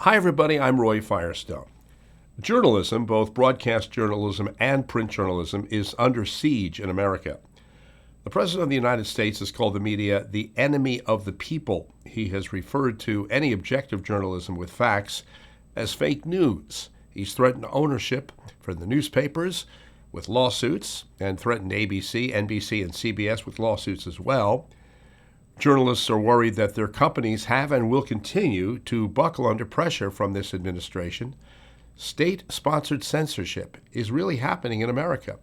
Hi, everybody. I'm Roy Firestone. Journalism, both broadcast journalism and print journalism, is under siege in America. The President of the United States has called the media the enemy of the people. He has referred to any objective journalism with facts as fake news. He's threatened ownership for the newspapers with lawsuits and threatened ABC, NBC, and CBS with lawsuits as well. Journalists are worried that their companies have and will continue to buckle under pressure from this administration. State-sponsored censorship is really happening in America.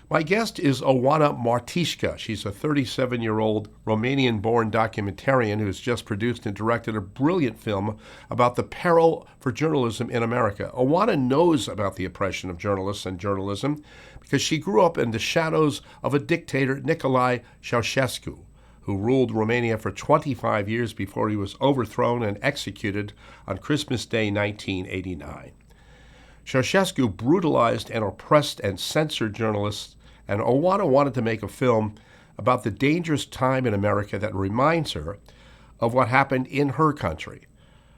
My guest is Oana Martisca. She's a 37-year-old Romanian-born documentarian who has just produced and directed a brilliant film about the peril for journalism in America. Oana knows about the oppression of journalists and journalism because she grew up in the shadows of a dictator, Nicolae Ceausescu, who ruled Romania for 25 years before he was overthrown and executed on Christmas Day 1989. Ceausescu brutalized and oppressed and censored journalists, and Oana wanted to make a film about the dangerous time in America that reminds her of what happened in her country.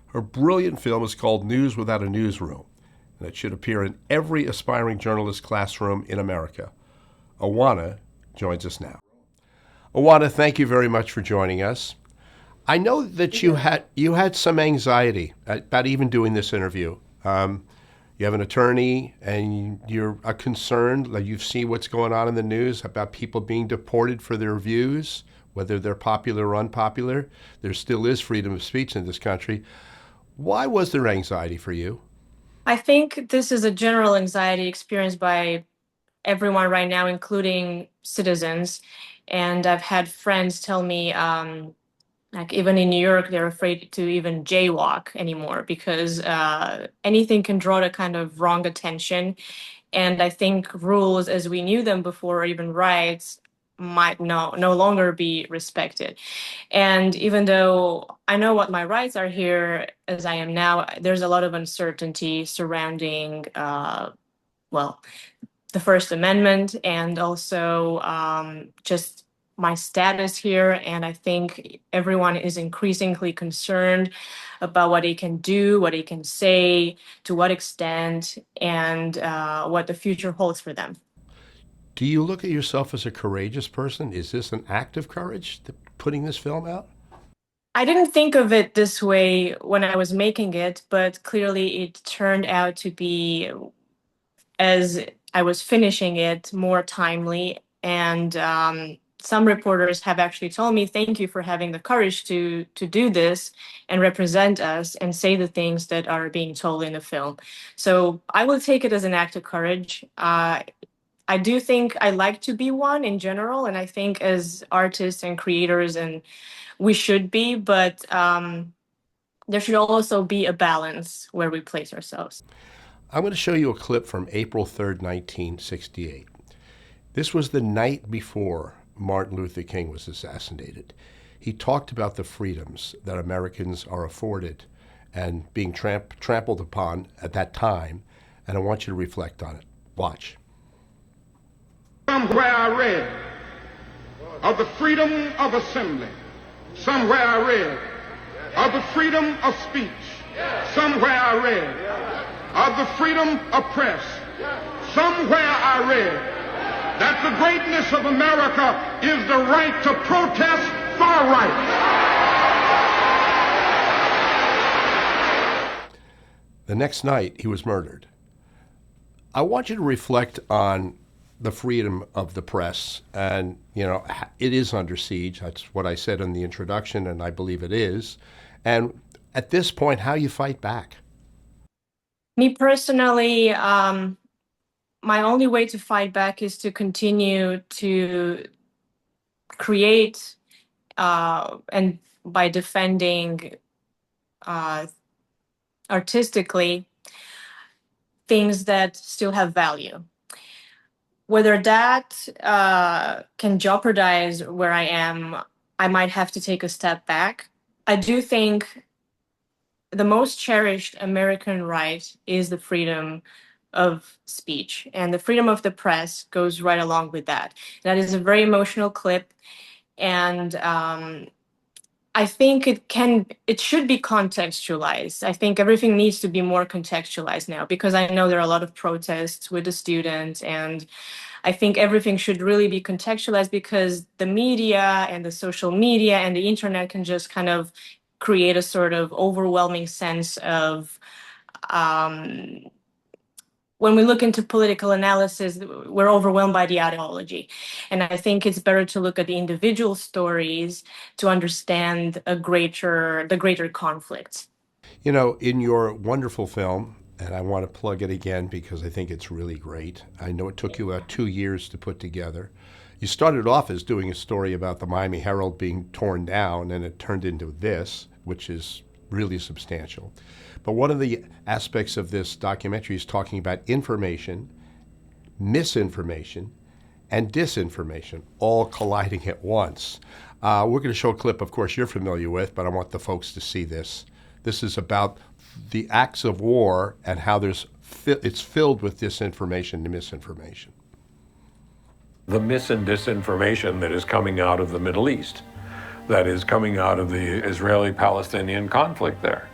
Her brilliant film is called News Without a Newsroom, and it should appear in every aspiring journalist classroom in America. Oana joins us now. Oana, thank you very much for joining us. I know that you had some anxiety about even doing this interview. You have an attorney, and you're concerned. Like, you see what's going on in the news about people being deported for their views, whether they're popular or unpopular. There still is freedom of speech in this country. Why was there anxiety for you? I think this is a general anxiety experienced by everyone right now, including citizens. And I've had friends tell me, like even in New York, they're afraid to even jaywalk anymore because anything can draw the kind of wrong attention. And I think rules as we knew them before, or even rights, might no longer be respected. And even though I know what my rights are here as I am now, there's a lot of uncertainty surrounding, well, the First Amendment and also just my status here. And I think everyone is increasingly concerned about what they can do, what they can say, to what extent, and what the future holds for them. Do you look at yourself as a courageous person? Is this an act of courage, putting this film out? I didn't think of it this way when I was making it, but clearly it turned out to be, as I was finishing it, more timely. And some reporters have actually told me, thank you for having the courage to do this and represent us and say the things that are being told in the film. So I will take it as an act of courage. I do think I like to be one in general, and I think as artists and creators, and we should be, but there should also be a balance where we place ourselves. I'm going to show you a clip from April 3rd, 1968. This was the night before Martin Luther King was assassinated. He talked about the freedoms that Americans are afforded and being trampled upon at that time, and I want you to reflect on it. Watch. Somewhere I read of the freedom of assembly. Somewhere I read of the freedom of speech. Somewhere I read of the freedom of press. Somewhere I read that the greatness of America is the right to protest far right. The next night, he was murdered. I want you to reflect on the freedom of the press, and it is under siege. That's what I said in the introduction, and I believe it is. And at this point, how you fight back. Me personally, my only way to fight back is to continue to create and by defending artistically things that still have value. Whether that can jeopardize where I am, I might have to take a step back. I do think the most cherished American right is the freedom of speech, and the freedom of the press goes right along with that. That is a very emotional clip, and I think it should be contextualized. I think everything needs to be more contextualized now, because I know there are a lot of protests with the students, and I think everything should really be contextualized, because the media and the social media and the internet can just kind of create a sort of overwhelming sense of, when we look into political analysis, we're overwhelmed by the ideology. And I think it's better to look at the individual stories to understand the greater conflict. You know, in your wonderful film, and I want to plug it again because I think it's really great. I know it took you about 2 years to put together. You started off as doing a story about the Miami Herald being torn down, and it turned into this, which is really substantial. But one of the aspects of this documentary is talking about information, misinformation, and disinformation all colliding at once. We're going to show a clip, of course, you're familiar with, but I want the folks to see this. This is about the acts of war and how it's filled with disinformation and misinformation. The mis and disinformation that is coming out of the Middle East, that is coming out of the Israeli-Palestinian conflict there.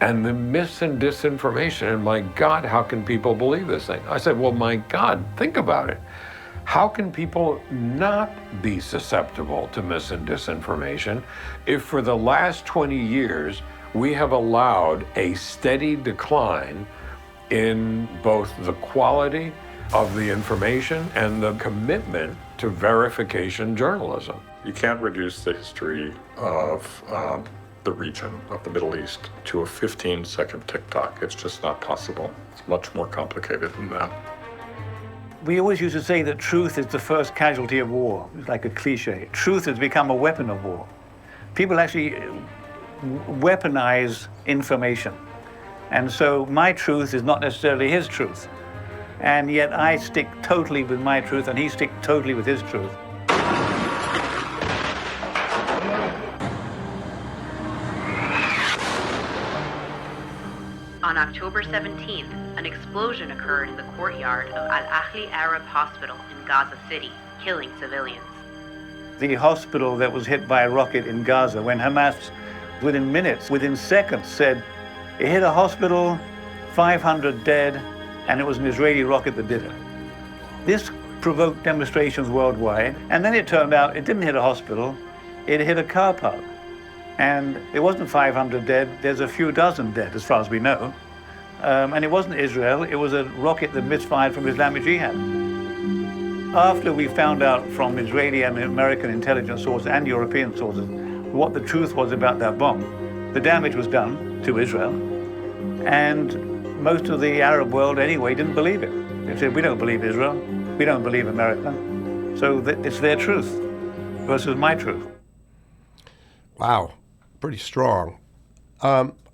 And the mis and disinformation, and my God, how can people believe this thing? I said, well, my God, think about it. How can people not be susceptible to mis and disinformation if for the last 20 years we have allowed a steady decline in both the quality of the information and the commitment to verification journalism? You can't reduce the history of the region of the Middle East to a 15-second TikTok. It's just not possible. It's much more complicated than that. We always used to say that truth is the first casualty of war. It's like a cliche. Truth has become a weapon of war. People actually weaponize information. And so my truth is not necessarily his truth. And yet I stick totally with my truth and he sticks totally with his truth. On October 17th, an explosion occurred in the courtyard of Al-Ahli Arab Hospital in Gaza City, killing civilians. The hospital that was hit by a rocket in Gaza, when Hamas, within minutes, within seconds, said it hit a hospital, 500 dead, and it was an Israeli rocket that did it. This provoked demonstrations worldwide, and then it turned out it didn't hit a hospital, it hit a car park. And there wasn't 500 dead, there's a few dozen dead, as far as we know. And it wasn't Israel, it was a rocket that misfired from Islamic Jihad. After we found out from Israeli and American intelligence sources and European sources what the truth was about that bomb, the damage was done to Israel. And most of the Arab world anyway didn't believe it. They said, we don't believe Israel, we don't believe America. So it's their truth versus my truth. Wow, pretty strong.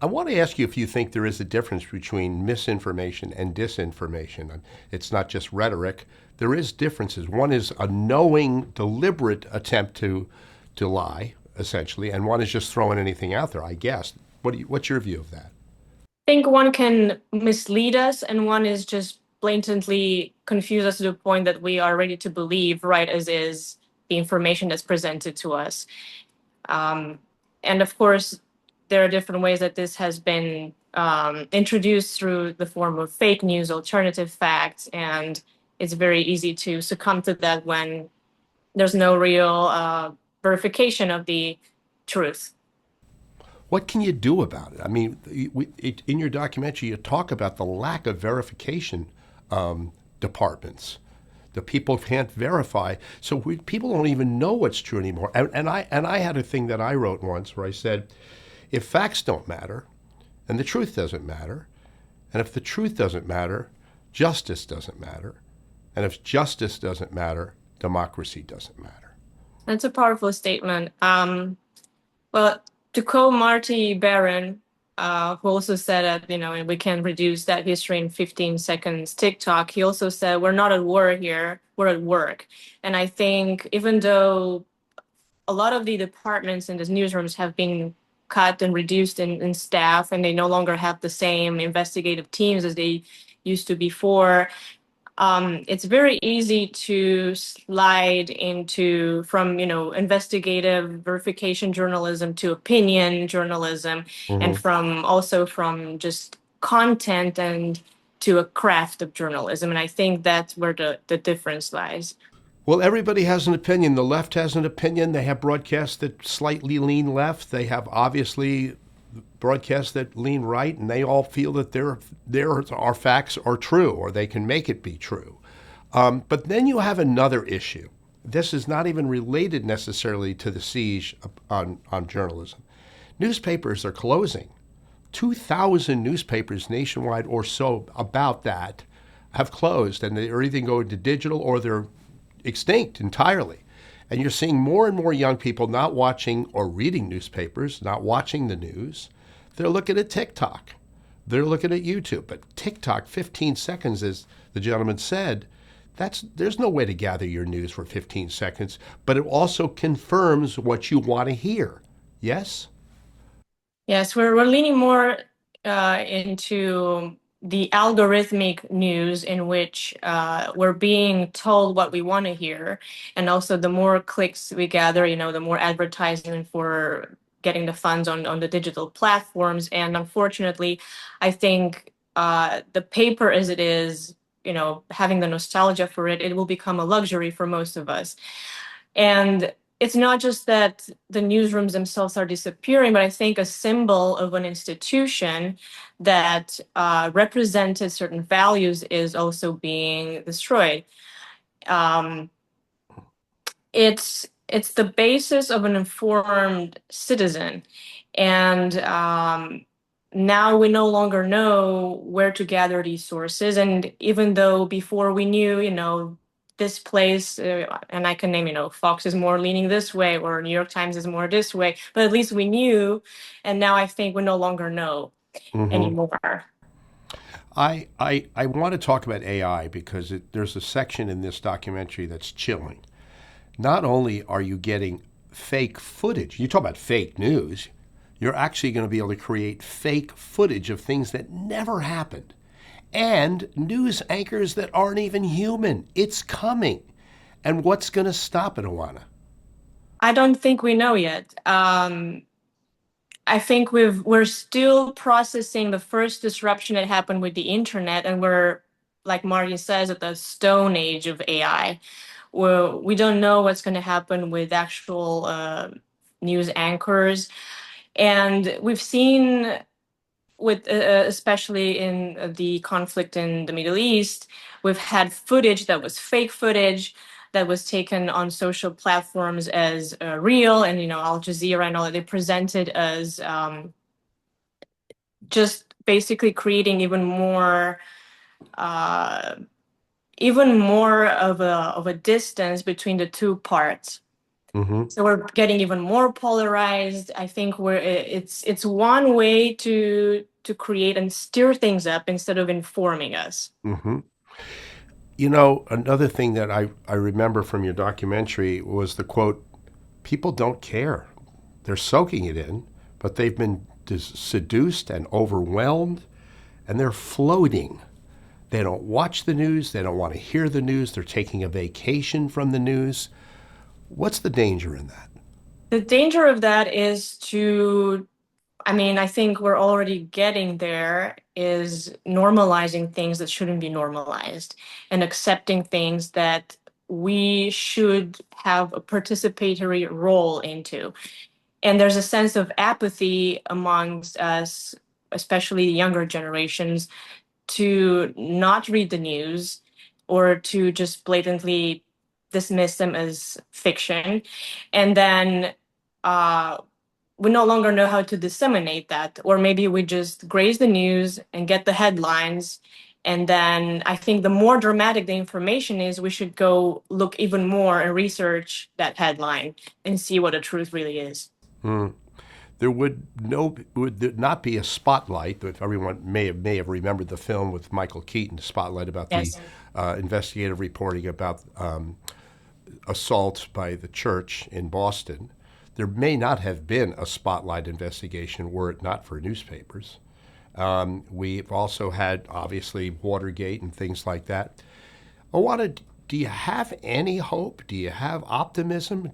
I want to ask you if you think there is a difference between misinformation and disinformation. It's not just rhetoric. There is differences. One is a knowing, deliberate attempt to lie, essentially, and one is just throwing anything out there, I guess. What's your view of that? I think one can mislead us, and one is just blatantly confuse us to the point that we are ready to believe, right as is, the information that's presented to us. And of course, there are different ways that this has been introduced through the form of fake news, alternative facts, and it's very easy to succumb to that when there's no real verification of the truth. What can you do about it? I mean, in your documentary, you talk about the lack of verification departments. The people can't verify, so people don't even know what's true anymore. And I had a thing that I wrote once where I said, if facts don't matter, and the truth doesn't matter, and if the truth doesn't matter, justice doesn't matter, and if justice doesn't matter, democracy doesn't matter. That's a powerful statement. Well, to quote Marty Baron, who also said that, we can reduce that history in 15 seconds TikTok, he also said, we're not at war here, we're at work. And I think even though a lot of the departments in these newsrooms have been cut and reduced in staff, and they no longer have the same investigative teams as they used to before, it's very easy to slide into from investigative verification journalism to opinion journalism, and from just content and to a craft of journalism. And I think that's where the difference lies. Well, everybody has an opinion. The left has an opinion. They have broadcasts that slightly lean left. They have obviously broadcasts that lean right, and they all feel that our facts are true, or they can make it be true. But then you have another issue. This is not even related necessarily to the siege on journalism. Newspapers are closing. 2,000 newspapers nationwide or so about that have closed, and they're either going to digital or they're extinct entirely. And you're seeing more and more young people not watching or reading newspapers, not watching the news. They're looking at TikTok. They're looking at YouTube. But TikTok, 15 seconds, as the gentleman said, there's no way to gather your news for 15 seconds, but it also confirms what you want to hear. Yes? Yes, we're leaning more into the algorithmic news, in which we're being told what we want to hear. And also the more clicks we gather, the more advertising for getting the funds on the digital platforms. And unfortunately, I think the paper as it is, having the nostalgia for it, it will become a luxury for most of us. And it's not just that the newsrooms themselves are disappearing, but I think a symbol of an institution that represented certain values is also being destroyed. It's the basis of an informed citizen, and now we no longer know where to gather these sources. And even though before we knew, this place, and I can name, Fox is more leaning this way, or New York Times is more this way, but at least we knew, and now I think we no longer know anymore. I want to talk about AI because there's a section in this documentary that's chilling. Not only are you getting fake footage, you talk about fake news, you're actually going to be able to create fake footage of things that never happened. And news anchors that aren't even human. It's coming. And what's going to stop it, Oana? I don't think we know yet. I think we're still processing the first disruption that happened with the internet, and we're, like Marty says, at the stone age of AI. We don't know what's going to happen with actual news anchors. And we've seen, with especially in the conflict in the Middle East, we've had footage that was fake footage that was taken on social platforms as real, and Al Jazeera and all that, they presented as just basically creating even more of a distance between the two parts. So we're getting even more polarized. I think it's one way to create and stir things up instead of informing us. Another thing that I remember from your documentary was the quote, people don't care. They're soaking it in, but they've been seduced and overwhelmed, and they're floating. They don't watch the news. They don't want to hear the news. They're taking a vacation from the news. What's the danger in that? The danger of that is I think we're already getting there, is normalizing things that shouldn't be normalized and accepting things that we should have a participatory role into. And there's a sense of apathy amongst us, especially the younger generations, to not read the news or to just blatantly dismiss them as fiction. And then we no longer know how to disseminate that, or maybe we just graze the news and get the headlines. And then I think the more dramatic the information is, we should go look even more and research that headline and see what the truth really is. There would not be a spotlight. If everyone may have remembered the film with Michael Keaton, Spotlight, about Yes. the investigative reporting about assault by the church in Boston. There may not have been a Spotlight investigation were it not for newspapers. We've also had, obviously, Watergate and things like that. Oana, do you have any hope? Do you have optimism?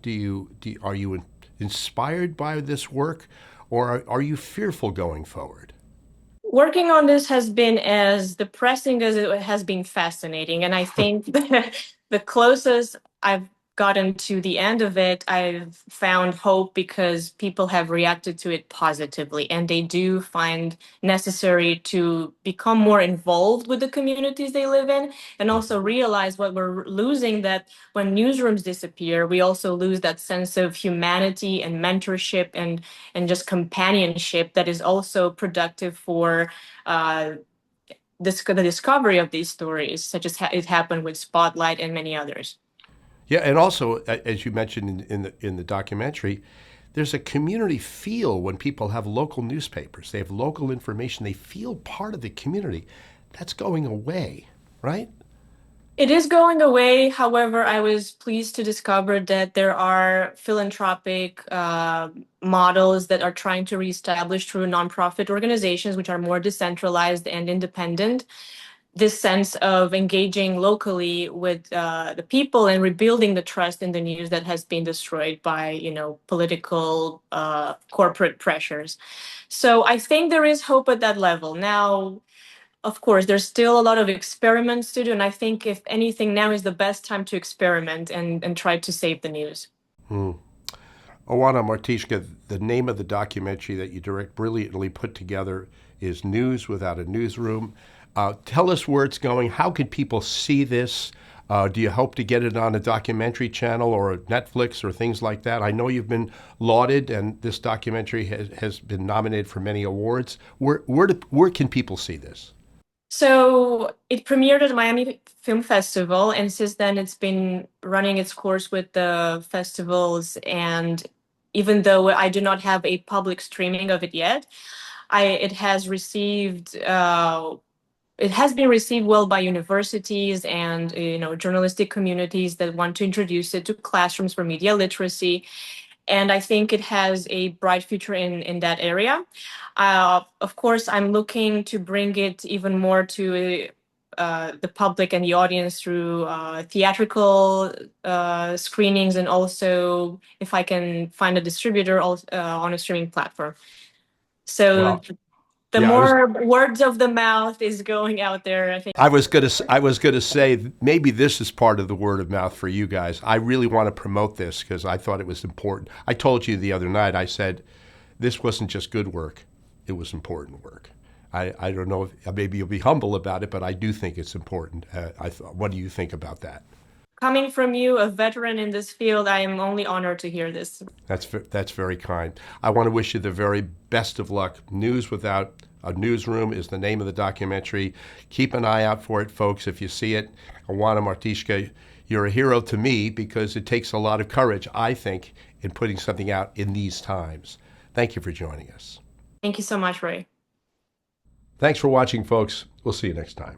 Are you inspired by this work, or are you fearful going forward? Working on this has been as depressing as it has been fascinating. And I think the closest I've gotten to the end of it, I've found hope because people have reacted to it positively. And they do find necessary to become more involved with the communities they live in, and also realize what we're losing, that when newsrooms disappear, we also lose that sense of humanity and mentorship and just companionship that is also productive for the discovery of these stories, such as it happened with Spotlight and many others. Yeah, and also, as you mentioned in the documentary, there's a community feel when people have local newspapers. They have local information. They feel part of the community. That's going away, right? It is going away. However, I was pleased to discover that there are philanthropic models that are trying to reestablish through nonprofit organizations, which are more decentralized and independent, this sense of engaging locally with the people and rebuilding the trust in the news that has been destroyed by, political corporate pressures. So I think there is hope at that level. Now, of course, there's still a lot of experiments to do, and I think if anything, now is the best time to experiment and try to save the news. Oana, Martisca, the name of the documentary that you brilliantly put together is News Without a Newsroom. Tell us where it's going. How can people see this? Do you hope to get it on a documentary channel or Netflix or things like that? I know you've been lauded, and this documentary has been nominated for many awards. Where can people see this? So it premiered at Miami Film Festival, and since then it's been running its course with the festivals. And even though I do not have a public streaming of it yet, it has been received well by universities and journalistic communities that want to introduce it to classrooms for media literacy. And I think it has a bright future in that area. Of course, I'm looking to bring it even more to the public and the audience through theatrical screenings, and also if I can find a distributor on a streaming platform. So Well, the yeah, more words of the mouth is going out there, I think. I was gonna say maybe this is part of the word of mouth for you guys. I really want to promote this because I thought it was important. I told you the other night. I said this wasn't just good work; it was important work. I don't know if maybe you'll be humble about it, but I do think it's important. What do you think about that? Coming from you, a veteran in this field, I am only honored to hear this. That's very kind. I want to wish you the very best of luck. News Without a Newsroom is the name of the documentary. Keep an eye out for it, folks. If you see it, Oana, Martisca, you're a hero to me because it takes a lot of courage, I think, in putting something out in these times. Thank you for joining us. Thank you so much, Ray. Thanks for watching, folks. We'll see you next time.